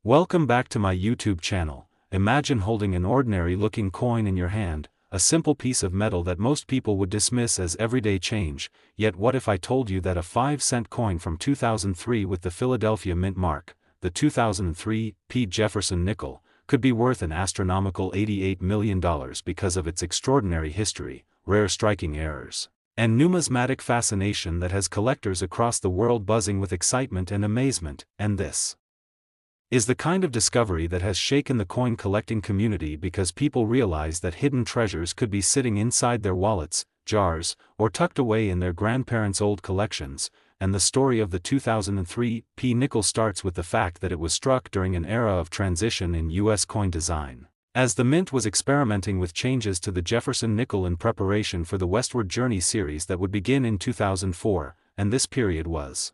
Welcome back to my YouTube channel. Imagine holding an ordinary-looking coin in your hand, a simple piece of metal that most people would dismiss as everyday change. Yet what if I told you that a 5-cent coin from 2003 with the Philadelphia Mint mark, the 2003 P. Jefferson nickel, could be worth an astronomical $88 million because of its extraordinary history, rare striking errors, and numismatic fascination that has collectors across the world buzzing with excitement and amazement. And this is the kind of discovery that has shaken the coin collecting community, because people realize that hidden treasures could be sitting inside their wallets, jars, or tucked away in their grandparents' old collections. And the story of the 2003 P nickel starts with the fact that it was struck during an era of transition in U.S. coin design, as the Mint was experimenting with changes to the Jefferson nickel in preparation for the Westward Journey series that would begin in 2004, and this period was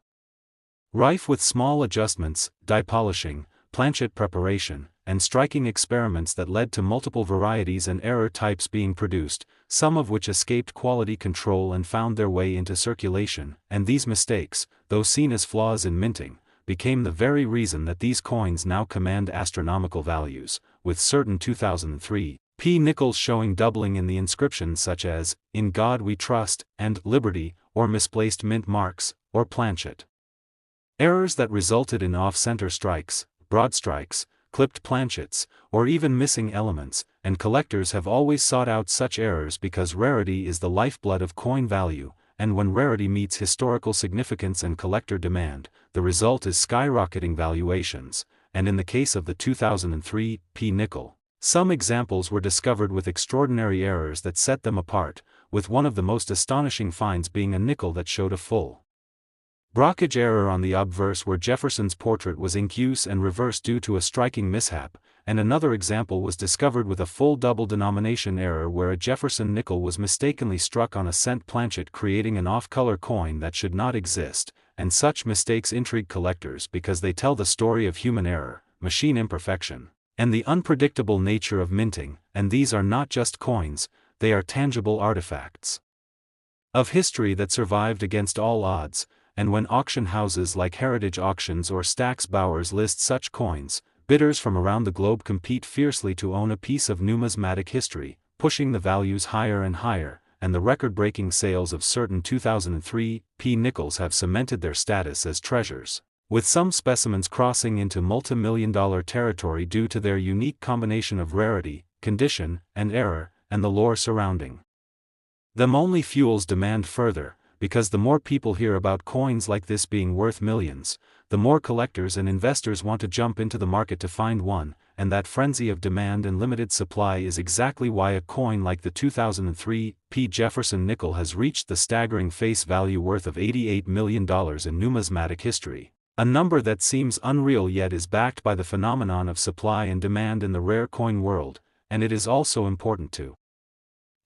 rife with small adjustments, die polishing, planchet preparation, and striking experiments that led to multiple varieties and error types being produced, some of which escaped quality control and found their way into circulation. And these mistakes, though seen as flaws in minting, became the very reason that these coins now command astronomical values, with certain 2003 P nickels showing doubling in the inscriptions such as, "In God We Trust," and "Liberty," or misplaced mint marks, or planchet errors that resulted in off-center strikes, broad strikes, clipped planchets, or even missing elements. And collectors have always sought out such errors because rarity is the lifeblood of coin value, and when rarity meets historical significance and collector demand, the result is skyrocketing valuations. And in the case of the 2003 P nickel, some examples were discovered with extraordinary errors that set them apart, with one of the most astonishing finds being a nickel that showed a full brockage error on the obverse where Jefferson's portrait was in use and reversed due to a striking mishap, and another example was discovered with a full double denomination error where a Jefferson nickel was mistakenly struck on a cent planchet, creating an off-color coin that should not exist. And such mistakes intrigue collectors because they tell the story of human error, machine imperfection, and the unpredictable nature of minting. And these are not just coins, they are tangible artifacts of history that survived against all odds. And when auction houses like Heritage Auctions or Stack's Bowers list such coins, bidders from around the globe compete fiercely to own a piece of numismatic history, pushing the values higher and higher. And the record-breaking sales of certain 2003 P nickels have cemented their status as treasures, with some specimens crossing into multi-million-dollar territory due to their unique combination of rarity, condition, and error, and the lore surrounding them only fuels demand further. Because the more people hear about coins like this being worth millions, the more collectors and investors want to jump into the market to find one. And that frenzy of demand and limited supply is exactly why a coin like the 2003 P. Jefferson nickel has reached the staggering face value worth of $88 million in numismatic history, a number that seems unreal yet is backed by the phenomenon of supply and demand in the rare coin world. And it is also important to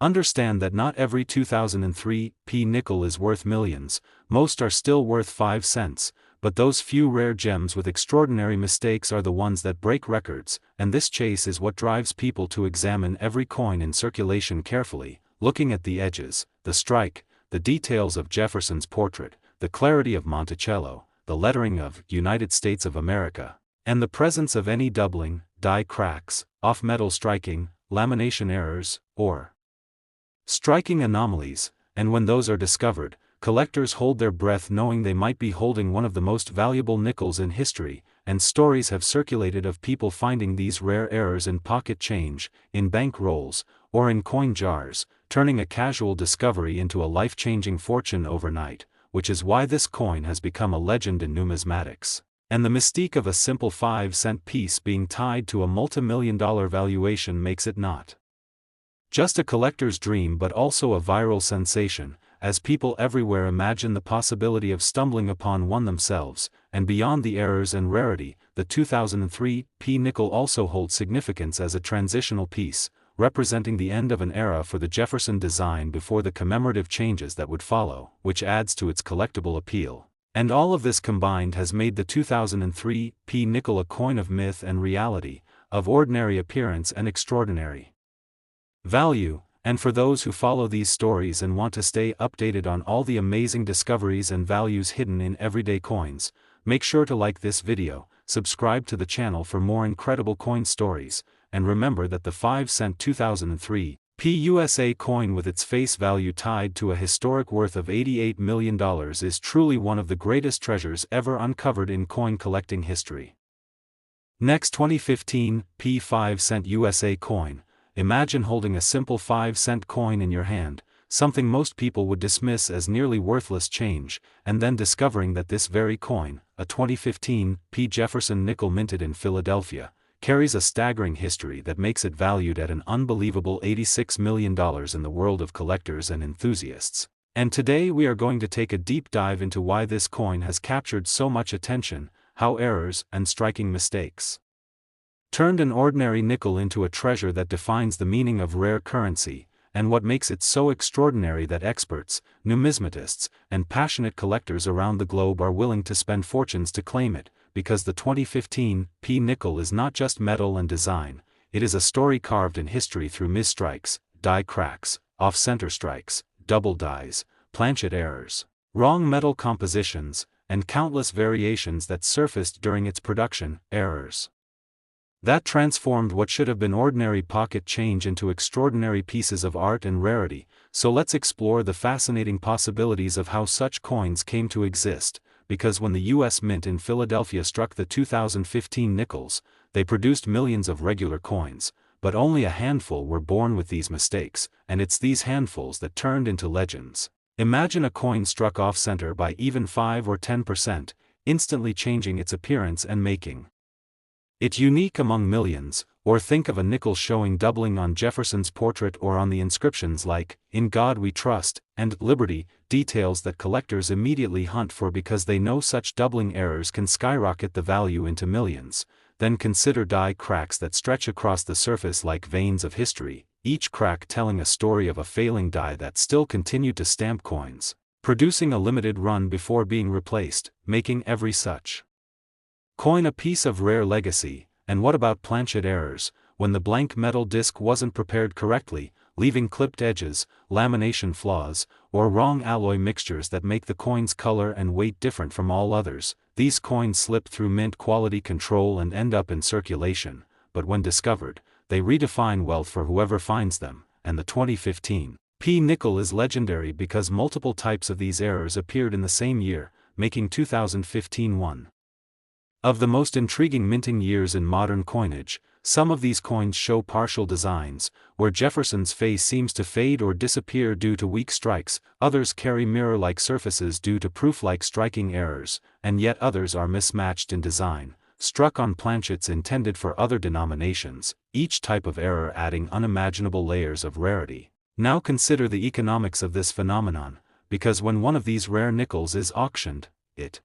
understand that not every 2003 P nickel is worth millions. Most are still worth 5 cents, but those few rare gems with extraordinary mistakes are the ones that break records. And this chase is what drives people to examine every coin in circulation carefully, looking at the edges, the strike, the details of Jefferson's portrait, the clarity of Monticello, the lettering of United States of America, and the presence of any doubling, die cracks, off-metal striking, lamination errors, or striking anomalies. And when those are discovered, collectors hold their breath knowing they might be holding one of the most valuable nickels in history. And stories have circulated of people finding these rare errors in pocket change, in bank rolls, or in coin jars, turning a casual discovery into a life-changing fortune overnight, which is why this coin has become a legend in numismatics. And the mystique of a simple 5-cent piece being tied to a multi-million-dollar valuation makes it not just a collector's dream but also a viral sensation, as people everywhere imagine the possibility of stumbling upon one themselves. And beyond the errors and rarity, the 2003 P nickel also holds significance as a transitional piece, representing the end of an era for the Jefferson design before the commemorative changes that would follow, which adds to its collectible appeal. And all of this combined has made the 2003 P nickel a coin of myth and reality, of ordinary appearance and extraordinary value. And for those who follow these stories and want to stay updated on all the amazing discoveries and values hidden in everyday coins, make sure to like this video, subscribe to the channel for more incredible coin stories, and remember that the 5-cent 2003 PUSA coin with its face value tied to a historic worth of $88 million is truly one of the greatest treasures ever uncovered in coin collecting history. Next, 2015 P5-cent USA coin. Imagine holding a simple 5-cent coin in your hand, something most people would dismiss as nearly worthless change, and then discovering that this very coin, a 2015 P. Jefferson nickel minted in Philadelphia, carries a staggering history that makes it valued at an unbelievable $86 million in the world of collectors and enthusiasts. And today we are going to take a deep dive into why this coin has captured so much attention, how errors and striking mistakes turned an ordinary nickel into a treasure that defines the meaning of rare currency, and what makes it so extraordinary that experts, numismatists, and passionate collectors around the globe are willing to spend fortunes to claim it, because the 2015 P nickel is not just metal and design, it is a story carved in history through misstrikes, die cracks, off-center strikes, double dies, planchet errors, wrong metal compositions, and countless variations that surfaced during its production, errors that transformed what should have been ordinary pocket change into extraordinary pieces of art and rarity. So let's explore the fascinating possibilities of how such coins came to exist, because when the U.S. Mint in Philadelphia struck the 2015 nickels, they produced millions of regular coins, but only a handful were born with these mistakes, and it's these handfuls that turned into legends. Imagine a coin struck off-center by even 5 or 10%, instantly changing its appearance and making it unique among millions, or think of a nickel showing doubling on Jefferson's portrait or on the inscriptions like, "In God We Trust," and "Liberty," details that collectors immediately hunt for because they know such doubling errors can skyrocket the value into millions. Then consider die cracks that stretch across the surface like veins of history, each crack telling a story of a failing die that still continued to stamp coins, producing a limited run before being replaced, making every such coin a piece of rare legacy. And what about planchet errors, when the blank metal disc wasn't prepared correctly, leaving clipped edges, lamination flaws, or wrong alloy mixtures that make the coin's color and weight different from all others? These coins slip through mint quality control and end up in circulation, but when discovered, they redefine wealth for whoever finds them, and the 2015 P nickel is legendary because multiple types of these errors appeared in the same year, making 2015 one of the most intriguing minting years in modern coinage. Some of these coins show partial designs, where Jefferson's face seems to fade or disappear due to weak strikes, others carry mirror-like surfaces due to proof-like striking errors, and yet others are mismatched in design, struck on planchets intended for other denominations, each type of error adding unimaginable layers of rarity. Now consider the economics of this phenomenon, because when one of these rare nickels is auctioned, it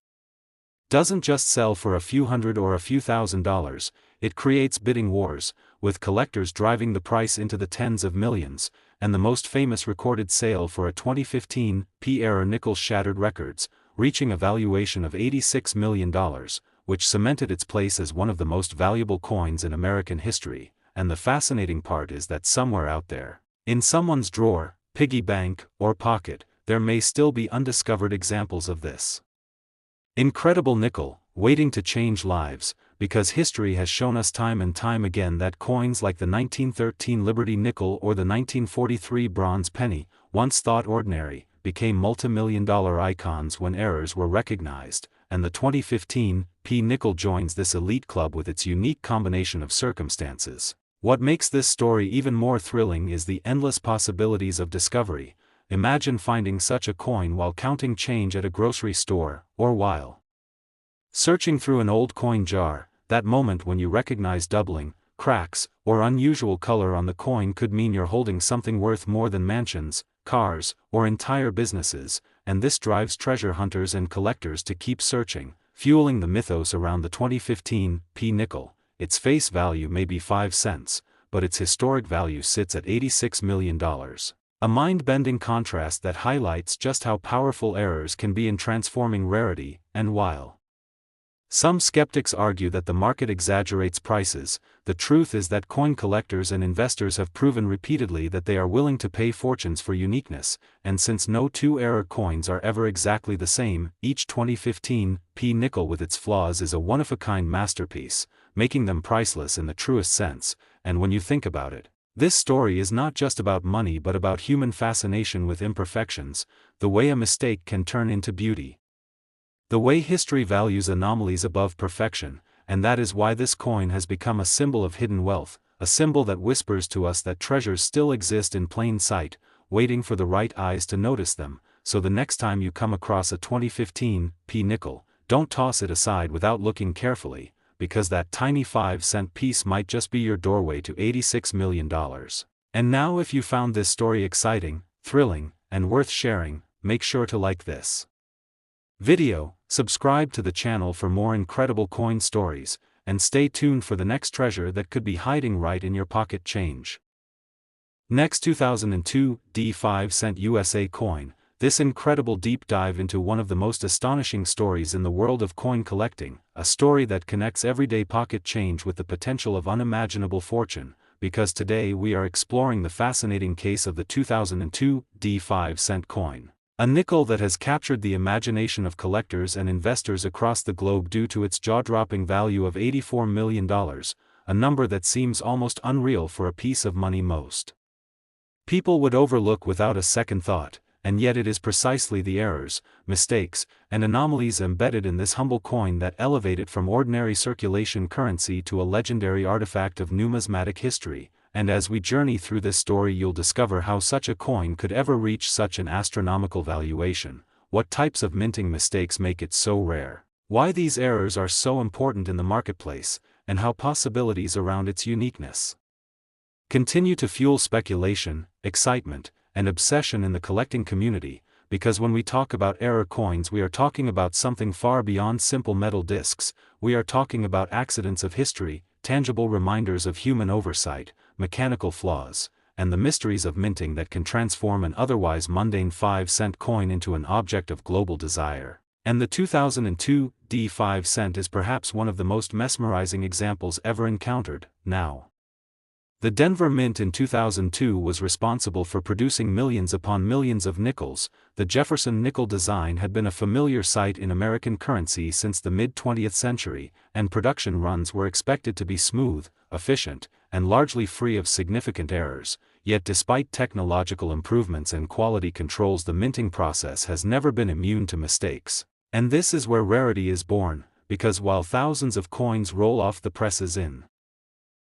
doesn't just sell for a few hundred or a few $1,000s, it creates bidding wars, with collectors driving the price into the tens of millions, and the most famous recorded sale for a 2015 P-era nickel shattered records, reaching a valuation of $86 million, which cemented its place as one of the most valuable coins in American history. And the fascinating part is that somewhere out there, in someone's drawer, piggy bank, or pocket, there may still be undiscovered examples of this incredible nickel, waiting to change lives, because history has shown us time and time again that coins like the 1913 Liberty nickel or the 1943 bronze penny, once thought ordinary, became multi-million-dollar icons when errors were recognized, and the 2015 P nickel joins this elite club with its unique combination of circumstances. What makes this story even more thrilling is the endless possibilities of discovery. Imagine finding such a coin while counting change at a grocery store, or while searching through an old coin jar. That moment when you recognize doubling, cracks, or unusual color on the coin could mean you're holding something worth more than mansions, cars, or entire businesses, and this drives treasure hunters and collectors to keep searching, fueling the mythos around the 2015 P nickel. Its face value may be 5 cents, but its historic value sits at $86 million. A mind-bending contrast that highlights just how powerful errors can be in transforming rarity. And while Some skeptics argue that the market exaggerates prices. The truth is that coin collectors and investors have proven repeatedly that they are willing to pay fortunes for uniqueness, and since no two-era coins are ever exactly the same, each 2015 P nickel with its flaws is a one-of-a-kind masterpiece, making them priceless in the truest sense. And when you think about it, this story is not just about money but about human fascination with imperfections, the way a mistake can turn into beauty. The way history values anomalies above perfection, and that is why this coin has become a symbol of hidden wealth, a symbol that whispers to us that treasures still exist in plain sight, waiting for the right eyes to notice them. So the next time you come across a 2015 P nickel, don't toss it aside without looking carefully, because that tiny 5-cent piece might just be your doorway to $86 million. And now, if you found this story exciting, thrilling, and worth sharing, make sure to like this video, subscribe to the channel for more incredible coin stories, and stay tuned for the next treasure that could be hiding right in your pocket change. Next, 2002 D 5-cent USA coin. This incredible deep dive into one of the most astonishing stories in the world of coin collecting, a story that connects everyday pocket change with the potential of unimaginable fortune, because today we are exploring the fascinating case of the 2002 D 5-cent coin. A nickel that has captured the imagination of collectors and investors across the globe due to its jaw-dropping value of $84 million, a number that seems almost unreal for a piece of money most people would overlook without a second thought, and yet it is precisely the errors, mistakes, and anomalies embedded in this humble coin that elevate it from ordinary circulation currency to a legendary artifact of numismatic history. And as we journey through this story, you'll discover how such a coin could ever reach such an astronomical valuation, what types of minting mistakes make it so rare, why these errors are so important in the marketplace, and how possibilities around its uniqueness continue to fuel speculation, excitement, and obsession in the collecting community, because when we talk about error coins, we are talking about something far beyond simple metal discs. We are talking about accidents of history, tangible reminders of human oversight, mechanical flaws, and the mysteries of minting that can transform an otherwise mundane 5-cent coin into an object of global desire. And the 2002 D 5-cent is perhaps one of the most mesmerizing examples ever encountered. Now, the Denver Mint in 2002 was responsible for producing millions upon millions of nickels. The Jefferson nickel design had been a familiar sight in American currency since the mid-20th century, and production runs were expected to be smooth, efficient, and largely free of significant errors. Yet despite technological improvements and quality controls, the minting process has never been immune to mistakes. And this is where rarity is born, because while thousands of coins roll off the presses in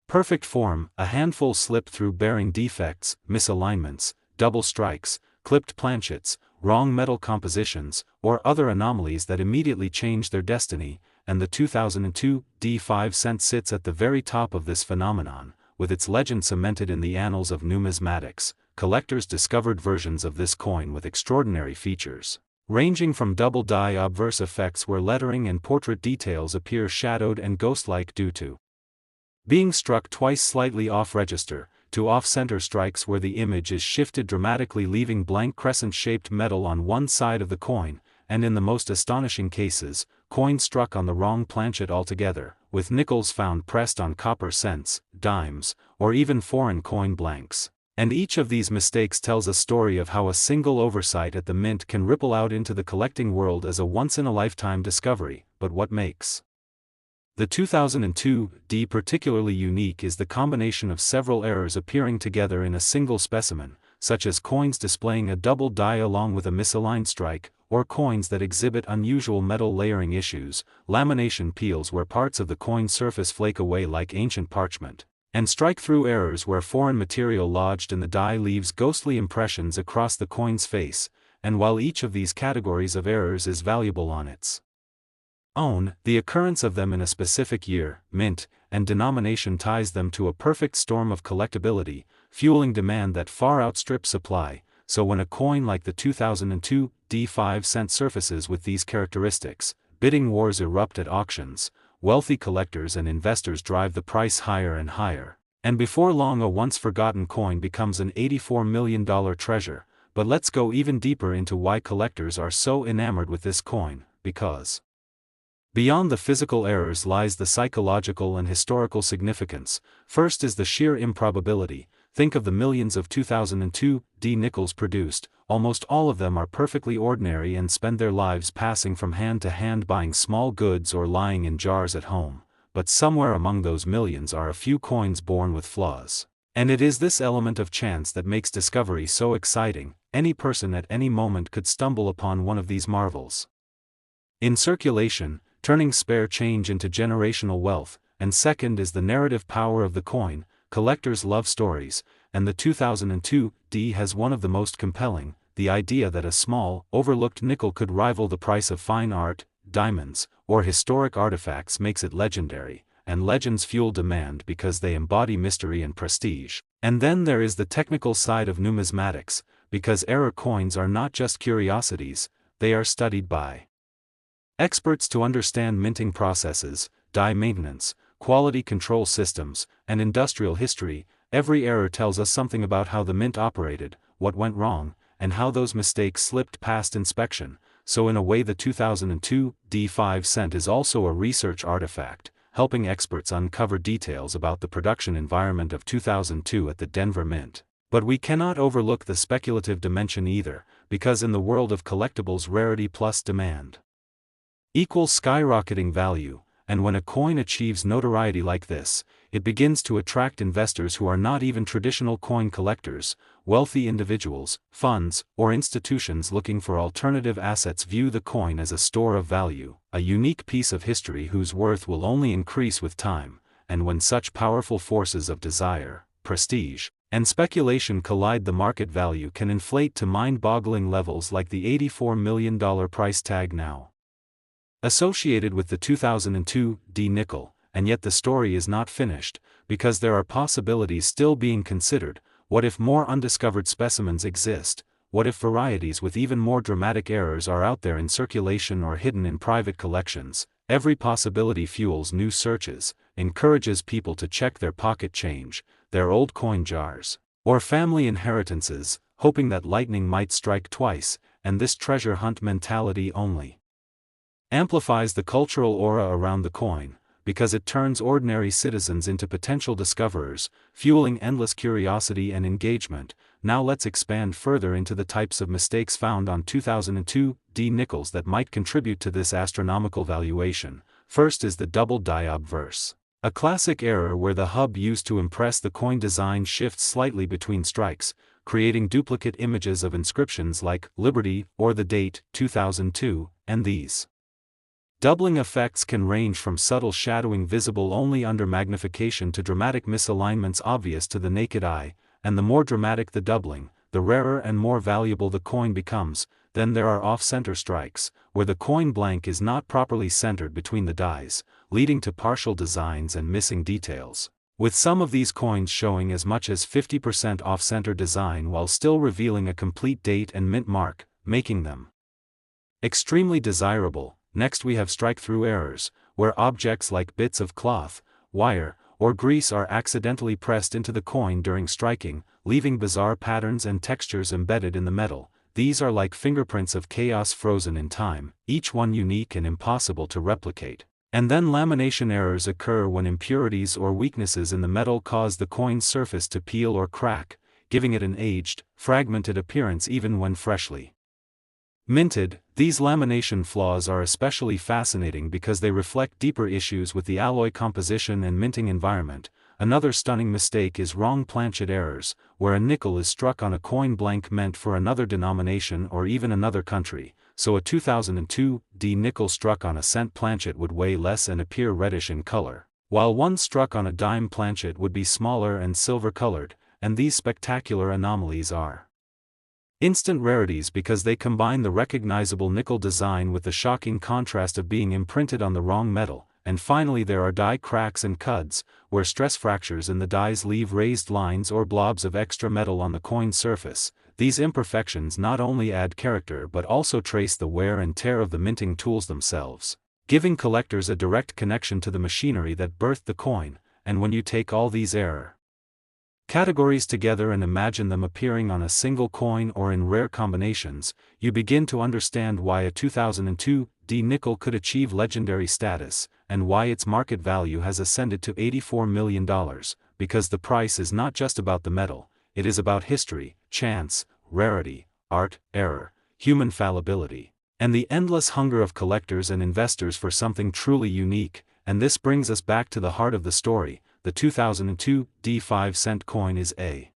perfect form, a handful slip through bearing defects, misalignments, double strikes, clipped planchets, wrong metal compositions, or other anomalies that immediately change their destiny, and the 2002 D 5-cent sits at the very top of this phenomenon, with its legend cemented in the annals of numismatics. Collectors discovered versions of this coin with extraordinary features, ranging from double die obverse effects where lettering and portrait details appear shadowed and ghost-like due to being struck twice slightly off-register, to off-center strikes where the image is shifted dramatically, leaving blank crescent-shaped metal on one side of the coin, and in the most astonishing cases, coins struck on the wrong planchet altogether, with nickels found pressed on copper cents, dimes, or even foreign coin blanks. And each of these mistakes tells a story of how a single oversight at the mint can ripple out into the collecting world as a once-in-a-lifetime discovery. But what makes the 2002 D particularly unique is the combination of several errors appearing together in a single specimen, such as coins displaying a double die along with a misaligned strike, or coins that exhibit unusual metal layering issues, lamination peels where parts of the coin surface flake away like ancient parchment, and strike-through errors where foreign material lodged in the die leaves ghostly impressions across the coin's face. And while each of these categories of errors is valuable on its own, the occurrence of them in a specific year, mint, and denomination ties them to a perfect storm of collectability, fueling demand that far outstrips supply. So when a coin like the 2002 D 5-cent surfaces with these characteristics, bidding wars erupt at auctions, wealthy collectors and investors drive the price higher and higher, and before long a once-forgotten coin becomes an $84 million treasure. But let's go even deeper into why collectors are so enamored with this coin, because Beyond the physical errors lies the psychological and historical significance. First is the sheer improbability. Think of the millions of 2002 nickels produced. Almost all of them are perfectly ordinary and spend their lives passing from hand to hand buying small goods or lying in jars at home. But somewhere among those millions are a few coins born with flaws. And it is this element of chance that makes discovery so exciting. Any person at any moment could stumble upon one of these marvels. In circulation, turning spare change into generational wealth, and second is the narrative power of the coin. Collectors love stories, and the 2002 has one of the most compelling, the idea that a small, overlooked nickel could rival the price of fine art, diamonds, or historic artifacts makes it legendary, and legends fuel demand because they embody mystery and prestige. And then there is the technical side of numismatics, because error coins are not just curiosities, they are studied by experts to understand minting processes, die maintenance, quality control systems, and industrial history. Every error tells us something about how the mint operated, what went wrong, and how those mistakes slipped past inspection. So in a way the 2002 5 cent is also a research artifact, helping experts uncover details about the production environment of 2002 at the Denver Mint. But we cannot overlook the speculative dimension either, because in the world of collectibles rarity plus demand equals skyrocketing value, and when a coin achieves notoriety like this, it begins to attract investors who are not even traditional coin collectors. Wealthy individuals, funds, or institutions looking for alternative assets view the coin as a store of value, a unique piece of history whose worth will only increase with time. And when such powerful forces of desire, prestige, and speculation collide, the market value can inflate to mind-boggling levels like the $84 million price tag now associated with the 2002 nickel. And yet the story is not finished, because there are possibilities still being considered. What if more undiscovered specimens exist? What if varieties with even more dramatic errors are out there in circulation or hidden in private collections? Every possibility fuels new searches, encourages people to check their pocket change, their old coin jars, or family inheritances, hoping that lightning might strike twice. And this treasure hunt mentality only amplifies the cultural aura around the coin, because it turns ordinary citizens into potential discoverers, fueling endless curiosity and engagement. Now let's expand further into the types of mistakes found on 2002 nickels that might contribute to this astronomical valuation. First is the double die obverse, a classic error where the hub used to impress the coin design shifts slightly between strikes, creating duplicate images of inscriptions like Liberty or the date 2002, and these doubling effects can range from subtle shadowing visible only under magnification to dramatic misalignments obvious to the naked eye, and the more dramatic the doubling, the rarer and more valuable the coin becomes. Then there are off-center strikes, where the coin blank is not properly centered between the dies, leading to partial designs and missing details, with some of these coins showing as much as 50% off-center design while still revealing a complete date and mint mark, making them extremely desirable. Next we have strike-through errors, where objects like bits of cloth, wire, or grease are accidentally pressed into the coin during striking, leaving bizarre patterns and textures embedded in the metal. These are like fingerprints of chaos frozen in time, each one unique and impossible to replicate. And then lamination errors occur when impurities or weaknesses in the metal cause the coin's surface to peel or crack, giving it an aged, fragmented appearance even when freshly minted. These lamination flaws are especially fascinating because they reflect deeper issues with the alloy composition and minting environment. Another stunning mistake is wrong planchet errors, where a nickel is struck on a coin blank meant for another denomination or even another country. So a 2002 nickel struck on a cent planchet would weigh less and appear reddish in color, while one struck on a dime planchet would be smaller and silver-colored. And these spectacular anomalies are instant rarities because they combine the recognizable nickel design with the shocking contrast of being imprinted on the wrong metal. And finally there are die cracks and cuds, where stress fractures in the dies leave raised lines or blobs of extra metal on the coin surface. These imperfections not only add character but also trace the wear and tear of the minting tools themselves, giving collectors a direct connection to the machinery that birthed the coin. And when you take all these error categories together and imagine them appearing on a single coin or in rare combinations, you begin to understand why a 2002 D nickel could achieve legendary status, and why its market value has ascended to $84 million, because the price is not just about the metal, it is about history, chance, rarity, art, error, human fallibility, and the endless hunger of collectors and investors for something truly unique. And this brings us back to the heart of the story. The 2002 D 5-cent coin is a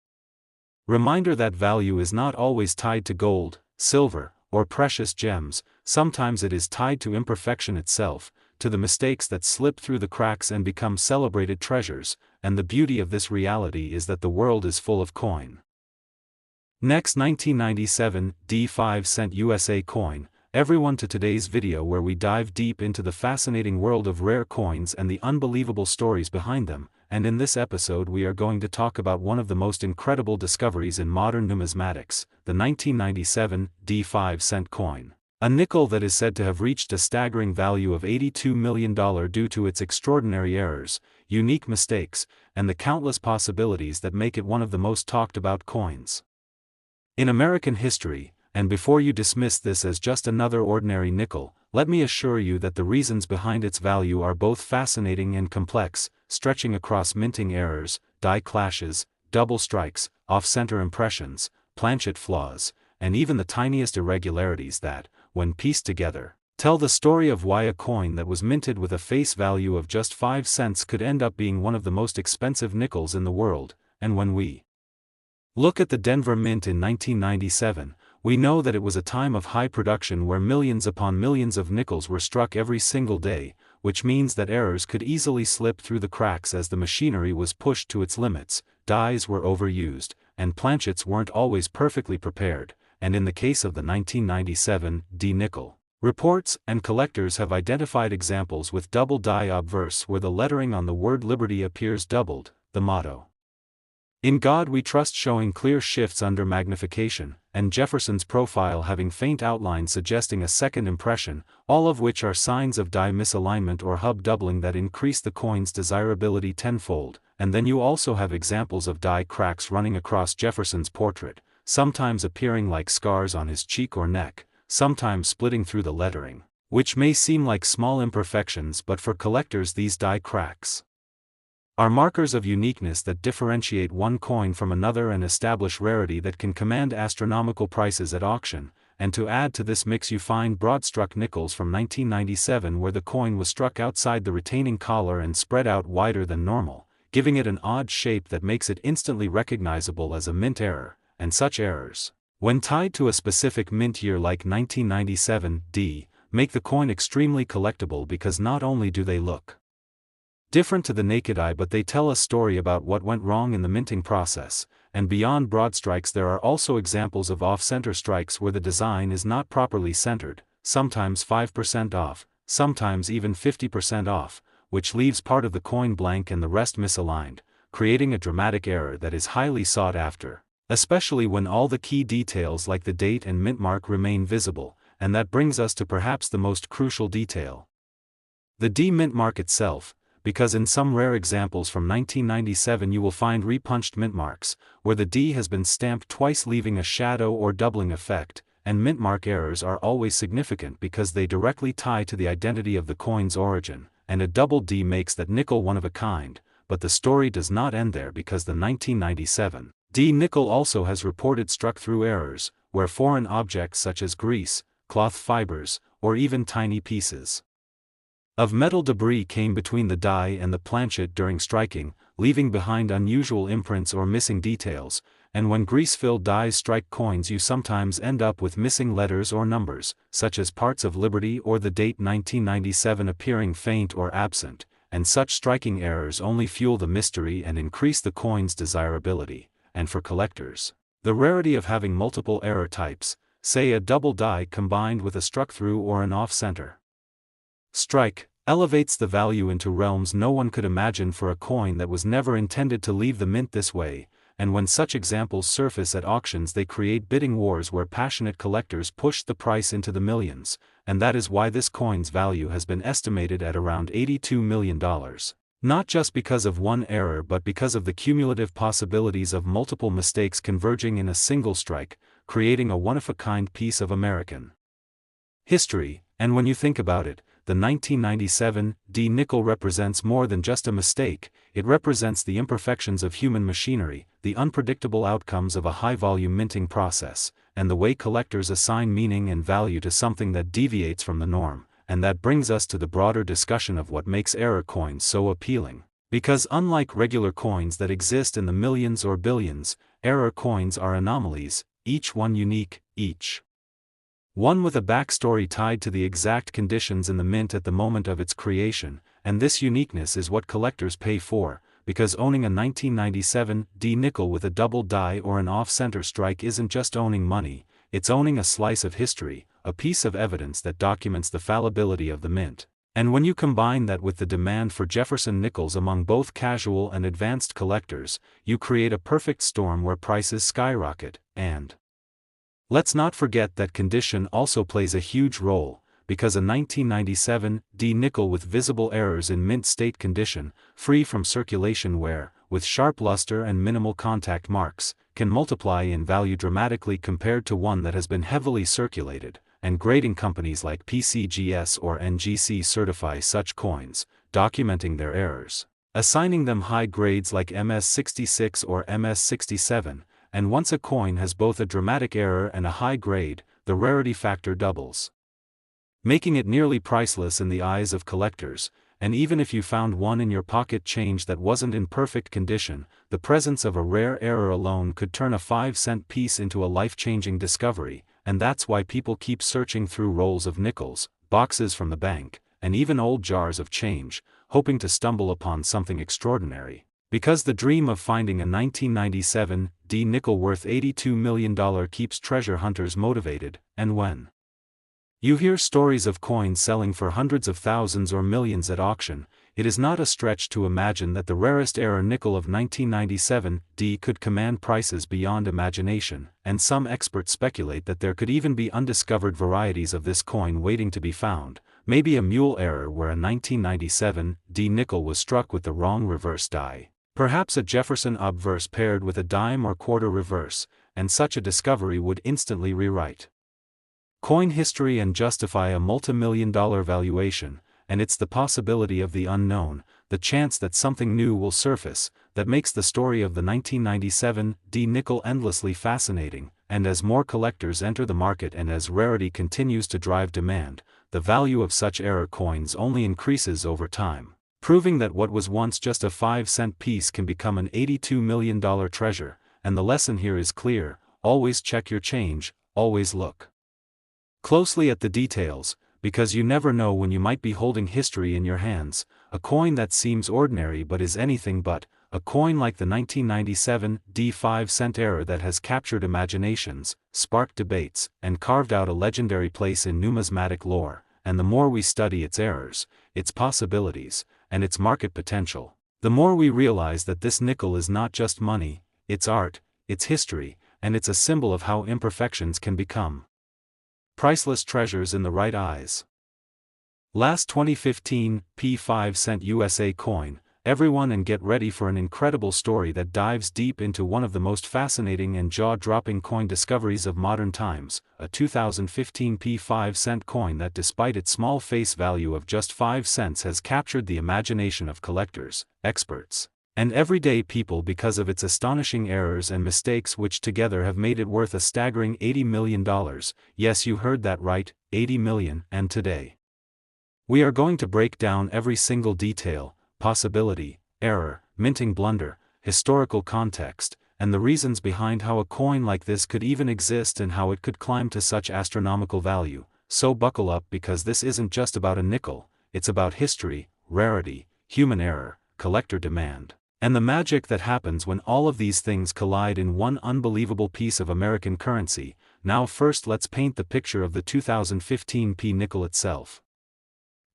reminder that value is not always tied to gold, silver, or precious gems. Sometimes it is tied to imperfection itself, to the mistakes that slip through the cracks and become celebrated treasures, and the beauty of this reality is that the world is full of coin. Next, 1997 D 5-cent USA coin. Everyone, to today's video where we dive deep into the fascinating world of rare coins and the unbelievable stories behind them. And in this episode we are going to talk about one of the most incredible discoveries in modern numismatics, the 1997 D 5-cent coin. A nickel that is said to have reached a staggering value of $82 million due to its extraordinary errors, unique mistakes, and the countless possibilities that make it one of the most talked about coins in American history. And before you dismiss this as just another ordinary nickel, let me assure you that the reasons behind its value are both fascinating and complex, stretching across minting errors, die clashes, double strikes, off-center impressions, planchet flaws, and even the tiniest irregularities that, when pieced together, tell the story of why a coin that was minted with a face value of just 5 cents could end up being one of the most expensive nickels in the world. And when we look at the Denver Mint in 1997, we know that it was a time of high production where millions upon millions of nickels were struck every single day, which means that errors could easily slip through the cracks as the machinery was pushed to its limits, dies were overused, and planchets weren't always perfectly prepared. And in the case of the 1997 D nickel, reports and collectors have identified examples with double die obverse where the lettering on the word liberty appears doubled, the motto "In God We Trust" showing clear shifts under magnification, and Jefferson's profile having faint outlines suggesting a second impression, all of which are signs of die misalignment or hub doubling that increase the coin's desirability tenfold. And then you also have examples of die cracks running across Jefferson's portrait, sometimes appearing like scars on his cheek or neck, sometimes splitting through the lettering, which may seem like small imperfections, but for collectors these die cracks are markers of uniqueness that differentiate one coin from another and establish rarity that can command astronomical prices at auction. And to add to this mix you find broad-struck nickels from 1997 where the coin was struck outside the retaining collar and spread out wider than normal, giving it an odd shape that makes it instantly recognizable as a mint error. And such errors, when tied to a specific mint year like 1997 D, make the coin extremely collectible because not only do they look different to the naked eye but they tell a story about what went wrong in the minting process. And beyond broad strikes there are also examples of off-center strikes where the design is not properly centered, sometimes 5% off, sometimes even 50% off, which leaves part of the coin blank and the rest misaligned, creating a dramatic error that is highly sought after, especially when all the key details like the date and mint mark remain visible. And that brings us to perhaps the most crucial detail: the D mint mark itself. Because in some rare examples from 1997 you will find repunched mint marks, where the D has been stamped twice leaving a shadow or doubling effect, and mint mark errors are always significant because they directly tie to the identity of the coin's origin, and a double D makes that nickel one of a kind. But the story does not end there because the 1997 D nickel also has reported struck-through errors, where foreign objects such as grease, cloth fibers, or even tiny pieces of metal debris came between the die and the planchet during striking, leaving behind unusual imprints or missing details. And when grease-filled dies strike coins you sometimes end up with missing letters or numbers, such as parts of Liberty or the date 1997 appearing faint or absent, and such striking errors only fuel the mystery and increase the coin's desirability. And for collectors, the rarity of having multiple error types, say a double die combined with a struck-through or an off-center strike, elevates the value into realms no one could imagine for a coin that was never intended to leave the mint this way. And when such examples surface at auctions they create bidding wars where passionate collectors push the price into the millions, and that is why this coin's value has been estimated at around $82 million. Not just because of one error but because of the cumulative possibilities of multiple mistakes converging in a single strike, creating a one-of-a-kind piece of American history. And when you think about it, the 1997 D nickel represents more than just a mistake. It represents the imperfections of human machinery, the unpredictable outcomes of a high-volume minting process, and the way collectors assign meaning and value to something that deviates from the norm. And that brings us to the broader discussion of what makes error coins so appealing. Because unlike regular coins that exist in the millions or billions, error coins are anomalies, each one unique, each one with a backstory tied to the exact conditions in the mint at the moment of its creation, and this uniqueness is what collectors pay for, because owning a 1997 D nickel with a double die or an off-center strike isn't just owning money, it's owning a slice of history, a piece of evidence that documents the fallibility of the mint. And when you combine that with the demand for Jefferson nickels among both casual and advanced collectors, you create a perfect storm where prices skyrocket, and let's not forget that condition also plays a huge role, because a 1997 D nickel with visible errors in mint state condition, free from circulation wear, with sharp luster and minimal contact marks, can multiply in value dramatically compared to one that has been heavily circulated, and grading companies like PCGS or NGC certify such coins, documenting their errors, assigning them high grades like MS66 or MS67, and once a coin has both a dramatic error and a high grade, the rarity factor doubles, making it nearly priceless in the eyes of collectors. And even if you found one in your pocket change that wasn't in perfect condition, the presence of a rare error alone could turn a 5-cent piece into a life-changing discovery, and that's why people keep searching through rolls of nickels, boxes from the bank, and even old jars of change, hoping to stumble upon something extraordinary. Because the dream of finding a 1997 D nickel worth $82 million keeps treasure hunters motivated, and when you hear stories of coins selling for hundreds of thousands or millions at auction, it is not a stretch to imagine that the rarest error nickel of 1997 D could command prices beyond imagination, and some experts speculate that there could even be undiscovered varieties of this coin waiting to be found, maybe a mule error where a 1997 D nickel was struck with the wrong reverse die. Perhaps a Jefferson obverse paired with a dime or quarter reverse, and such a discovery would instantly rewrite coin history and justify a multi-million-dollar valuation. And it's the possibility of the unknown, the chance that something new will surface, that makes the story of the 1997 D nickel endlessly fascinating. And as more collectors enter the market and as rarity continues to drive demand, the value of such error coins only increases over time, proving that what was once just a 5-cent piece can become an $82 million treasure. And the lesson here is clear: always check your change, always look closely at the details, because you never know when you might be holding history in your hands. A coin that seems ordinary but is anything but, a coin like the 1997 D 5-cent error that has captured imaginations, sparked debates, and carved out a legendary place in numismatic lore. And the more we study its errors, its possibilities, and its market potential, the more we realize that this nickel is not just money, it's art, it's history, and it's a symbol of how imperfections can become priceless treasures in the right eyes. Last 2015 P5-cent USA coin, everyone, and get ready for an incredible story that dives deep into one of the most fascinating and jaw-dropping coin discoveries of modern times, a 2015 P5-cent coin that, despite its small face value of just 5 cents, has captured the imagination of collectors, experts, and everyday people because of its astonishing errors and mistakes, which together have made it worth a staggering $80 million. Yes, you heard that right, $80 million. And today, we are going to break down every single detail, possibility, error, minting blunder, historical context, and the reasons behind how a coin like this could even exist and how it could climb to such astronomical value. So buckle up, because this isn't just about a nickel, it's about history, rarity, human error, collector demand, and the magic that happens when all of these things collide in one unbelievable piece of American currency. Now first, let's paint the picture of the 2015 P nickel itself.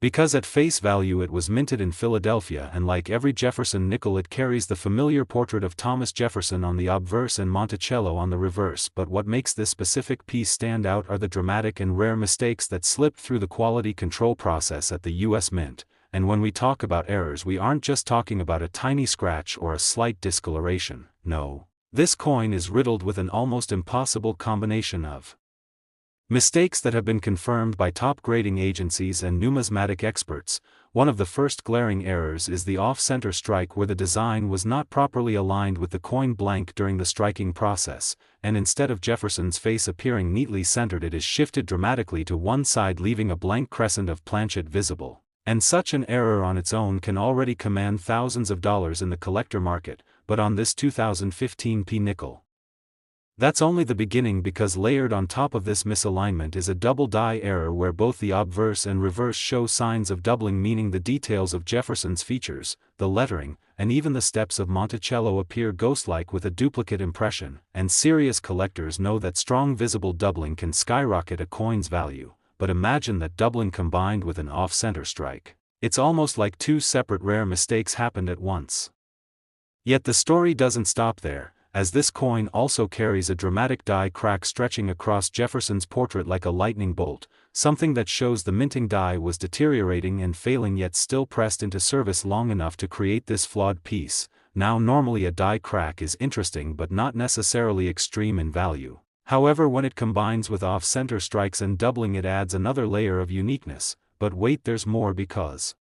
Because at face value it was minted in Philadelphia, and like every Jefferson nickel it carries the familiar portrait of Thomas Jefferson on the obverse and Monticello on the reverse. But what makes this specific piece stand out are the dramatic and rare mistakes that slipped through the quality control process at the U.S. Mint. And when we talk about errors, we aren't just talking about a tiny scratch or a slight discoloration. No. This coin is riddled with an almost impossible combination of Mistakes that have been confirmed by top grading agencies and numismatic experts. One of the first glaring errors is the off-center strike, where the design was not properly aligned with the coin blank during the striking process, and instead of Jefferson's face appearing neatly centered, it is shifted dramatically to one side, leaving a blank crescent of planchet visible. And such an error on its own can already command thousands of dollars in the collector market, but on this 2015 P nickel, that's only the beginning, because layered on top of this misalignment is a double die error where both the obverse and reverse show signs of doubling, meaning the details of Jefferson's features, the lettering, and even the steps of Monticello appear ghost-like with a duplicate impression, and serious collectors know that strong visible doubling can skyrocket a coin's value, but imagine that doubling combined with an off-center strike. It's almost like two separate rare mistakes happened at once. Yet the story doesn't stop there, as this coin also carries a dramatic die crack stretching across Jefferson's portrait like a lightning bolt, something that shows the minting die was deteriorating and failing, yet still pressed into service long enough to create this flawed piece. Now, normally a die crack is interesting but not necessarily extreme in value. However, when it combines with off-center strikes and doubling, it adds another layer of uniqueness. But wait, there's more, because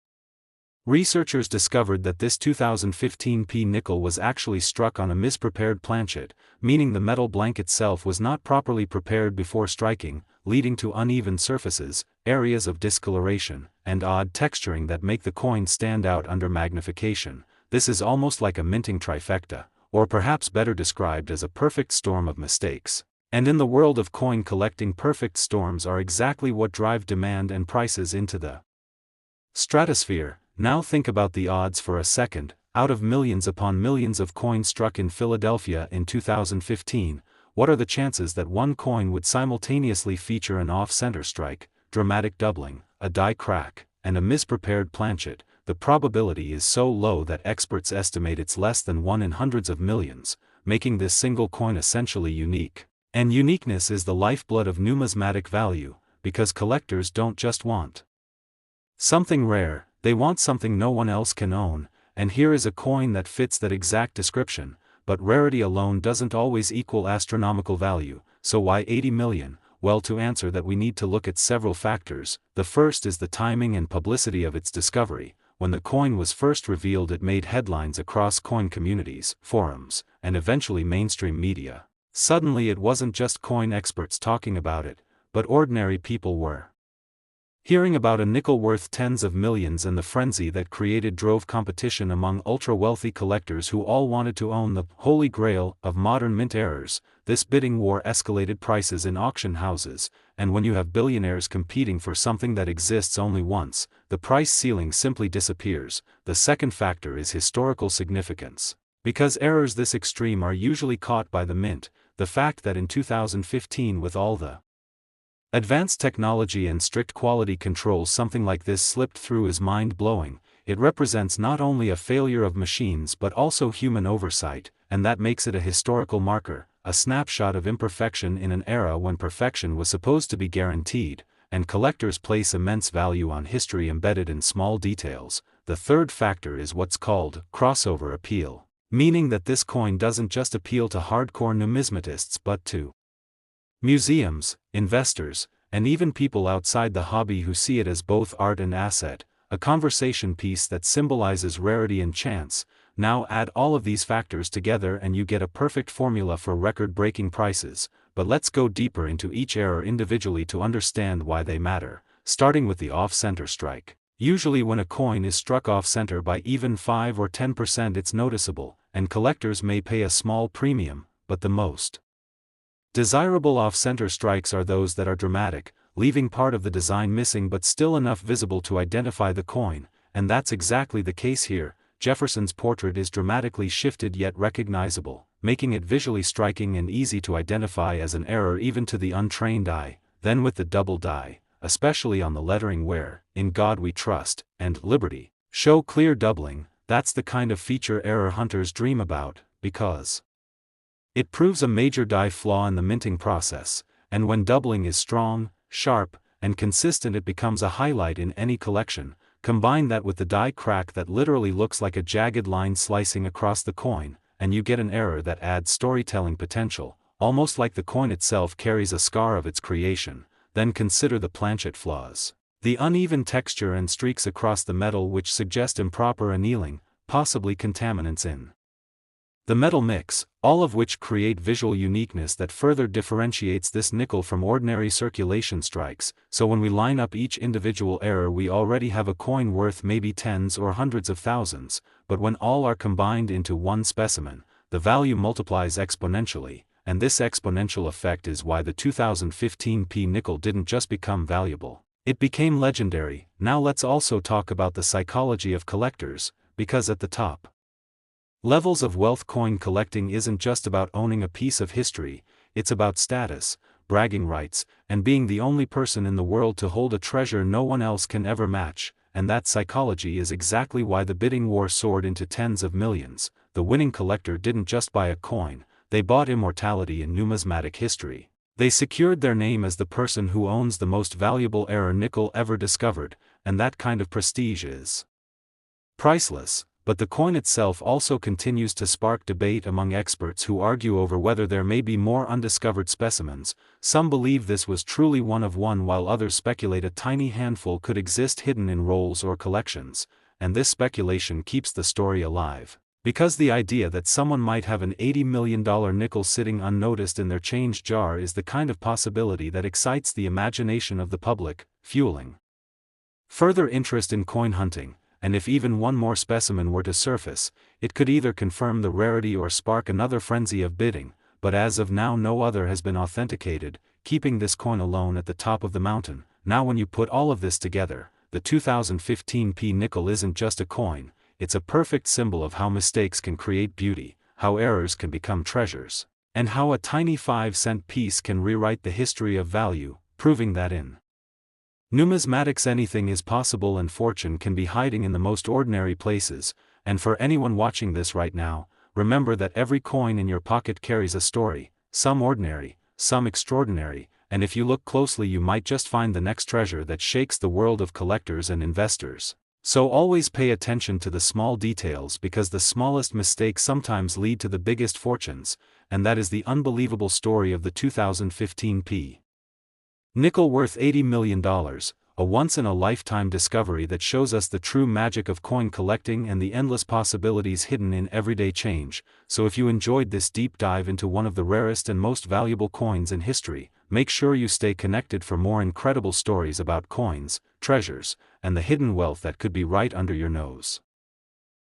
researchers discovered that this 2015 P nickel was actually struck on a misprepared planchet, meaning the metal blank itself was not properly prepared before striking, leading to uneven surfaces, areas of discoloration, and odd texturing that make the coin stand out under magnification. This is almost like a minting trifecta, or perhaps better described as a perfect storm of mistakes. And in the world of coin collecting, perfect storms are exactly what drive demand and prices into the stratosphere. Now think about the odds for a second. Out of millions upon millions of coins struck in Philadelphia in 2015, what are the chances that one coin would simultaneously feature an off-center strike, dramatic doubling, a die crack, and a misprepared planchet? The probability is so low that experts estimate it's less than 1 in hundreds of millions, making this single coin essentially unique. And uniqueness is the lifeblood of numismatic value, because collectors don't just want something rare, they want something no one else can own, and here is a coin that fits that exact description. But rarity alone doesn't always equal astronomical value. So why 80 million? Well, to answer that we need to look at several factors. The first is the timing and publicity of its discovery. When the coin was first revealed, it made headlines across coin communities, forums, and eventually mainstream media. Suddenly it wasn't just coin experts talking about it, but ordinary people were hearing about a nickel worth tens of millions, and the frenzy that created drove competition among ultra-wealthy collectors who all wanted to own the holy grail of modern mint errors. This bidding war escalated prices in auction houses, and when you have billionaires competing for something that exists only once, the price ceiling simply disappears. The second factor is historical significance. Because errors this extreme are usually caught by the mint, the fact that in 2015, with all the advanced technology and strict quality control, something like this slipped through is mind-blowing. It represents not only a failure of machines but also human oversight, and that makes it a historical marker, a snapshot of imperfection in an era when perfection was supposed to be guaranteed, and collectors place immense value on history embedded in small details. The third factor is what's called crossover appeal, meaning that this coin doesn't just appeal to hardcore numismatists but to museums, investors, and even people outside the hobby who see it as both art and asset, a conversation piece that symbolizes rarity and chance. Now add all of these factors together and you get a perfect formula for record-breaking prices. But let's go deeper into each error individually to understand why they matter, starting with the off-center strike. Usually when a coin is struck off-center by even 5 or 10%, it's noticeable, and collectors may pay a small premium, but the most desirable off-center strikes are those that are dramatic, leaving part of the design missing but still enough visible to identify the coin, and that's exactly the case here. Jefferson's portrait is dramatically shifted yet recognizable, making it visually striking and easy to identify as an error even to the untrained eye. Then with the double die, especially on the lettering where "In God We Trust" and "Liberty" show clear doubling, that's the kind of feature error hunters dream about, because it proves a major die flaw in the minting process, and when doubling is strong, sharp, and consistent, it becomes a highlight in any collection. Combine that with the die crack that literally looks like a jagged line slicing across the coin, and you get an error that adds storytelling potential, almost like the coin itself carries a scar of its creation. then consider the planchet flaws. The uneven texture and streaks across the metal which suggest improper annealing, possibly contaminants in the metal mix, all of which create visual uniqueness that further differentiates this nickel from ordinary circulation strikes. So when we line up each individual error, we already have a coin worth maybe tens or hundreds of thousands, but when all are combined into one specimen, the value multiplies exponentially, and this exponential effect is why the 2015 P nickel didn't just become valuable. It became legendary. Now let's also talk about the psychology of collectors, because at the top levels of wealth, coin collecting isn't just about owning a piece of history, it's about status, bragging rights, and being the only person in the world to hold a treasure no one else can ever match, and that psychology is exactly why the bidding war soared into tens of millions. The winning collector didn't just buy a coin, they bought immortality in numismatic history. They secured their name as the person who owns the most valuable error nickel ever discovered, and that kind of prestige is priceless. But the coin itself also continues to spark debate among experts who argue over whether there may be more undiscovered specimens. Some believe this was truly one of one, while others speculate a tiny handful could exist hidden in rolls or collections, and this speculation keeps the story alive. Because the idea that someone might have an $80 million nickel sitting unnoticed in their change jar is the kind of possibility that excites the imagination of the public, fueling further interest in coin hunting. And if even one more specimen were to surface, it could either confirm the rarity or spark another frenzy of bidding, but as of now no other has been authenticated, keeping this coin alone at the top of the mountain. Now when you put all of this together, the 2015 P nickel isn't just a coin, it's a perfect symbol of how mistakes can create beauty, how errors can become treasures, and how a tiny 5-cent piece can rewrite the history of value, proving that in numismatics anything is possible and fortune can be hiding in the most ordinary places. And for anyone watching this right now, remember that every coin in your pocket carries a story, some ordinary, some extraordinary, and if you look closely you might just find the next treasure that shakes the world of collectors and investors. So always pay attention to the small details, because the smallest mistakes sometimes lead to the biggest fortunes, and that is the unbelievable story of the 2015 P nickel worth $80 million, a once-in-a-lifetime discovery that shows us the true magic of coin collecting and the endless possibilities hidden in everyday change. So if you enjoyed this deep dive into one of the rarest and most valuable coins in history, make sure you stay connected for more incredible stories about coins, treasures, and the hidden wealth that could be right under your nose.